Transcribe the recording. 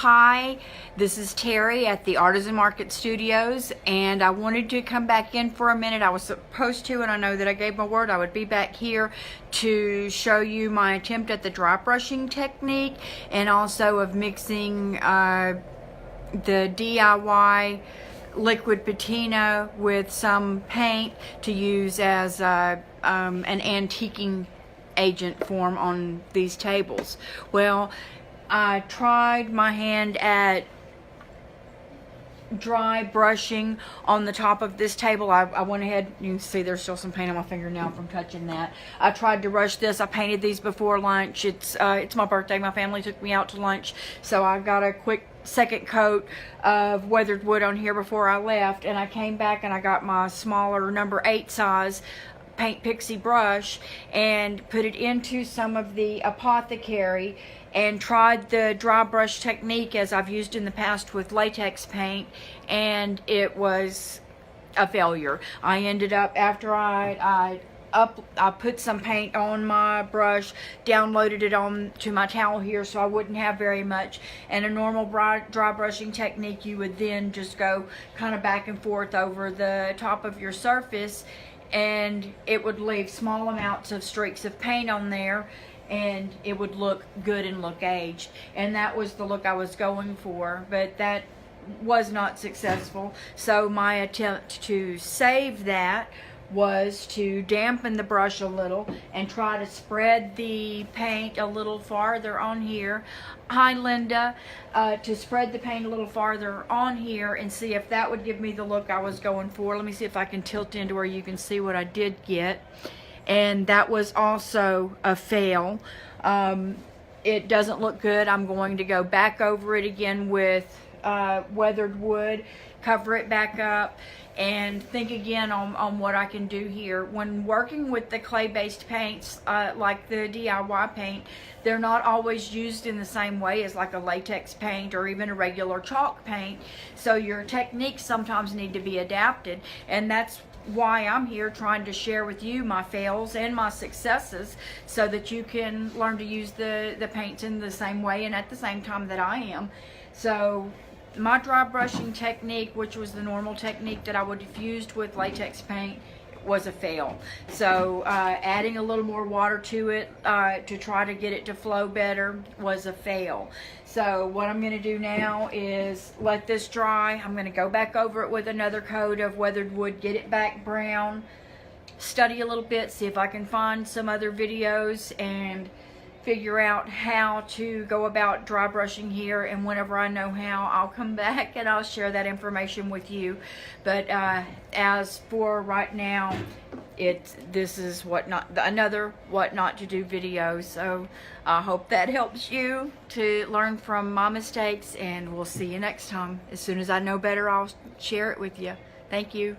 Hi, this is Terry at the Artisan Market Studios, and I wanted to come back in for a minute. I was supposed to, and I know that I gave my word I would be back here to show you my attempt at the dry brushing technique, and also of mixing the DIY liquid patina with some paint to use as an antiquing agent form on these tables. Well, I tried my hand at dry brushing on the top of this table. I went ahead, you can see there's still some paint on my finger now from touching that. I tried to brush this. I painted these before lunch. It's my birthday. My family took me out to lunch, so I got a quick second coat of weathered wood on here before I left, and I came back and I got my smaller number 8 size Paint Pixie brush and put it into some of the Apothecary and tried the dry brush technique as I've used in the past with latex paint, and it was a failure. I ended up, after I put some paint on my brush, downloaded it on to my towel here so I wouldn't have very much, and a normal dry brushing technique, you would then just go kind of back and forth over the top of your surface, and it would leave small amounts of streaks of paint on there, and it would look good and look aged, and that was the look I was going for, but that was not successful. So my attempt to save that was to dampen the brush a little and try to spread the paint a little farther on here. Hi, Linda. To spread the paint a little farther on here and see if that would give me the look I was going for. Let me see if I can tilt into where you can see what I did get. And that was also a fail. It doesn't look good. I'm going to go back over it again with weathered wood, cover it back up, and think again on what I can do here. When working with the clay-based paints, like the DIY paint, they're not always used in the same way as like a latex paint or even a regular chalk paint. So your techniques sometimes need to be adapted, and that's why I'm here trying to share with you my fails and my successes so that you can learn to use the paints in the same way and at the same time that I am. So my dry brushing technique, which was the normal technique that I would have used with latex paint, was a fail. So adding a little more water to it to try to get it to flow better was a fail. So what I'm going to do now is let this dry. I'm going to go back over it with another coat of weathered wood, get it back brown, study a little bit, see if I can find some other videos and figure out how to go about dry brushing here, and whenever I know how, I'll come back and I'll share that information with you. But as for right now, this is another what not to do video. So I hope that helps you to learn from my mistakes, and we'll see you next time. As soon as I know better, I'll share it with you. Thank you.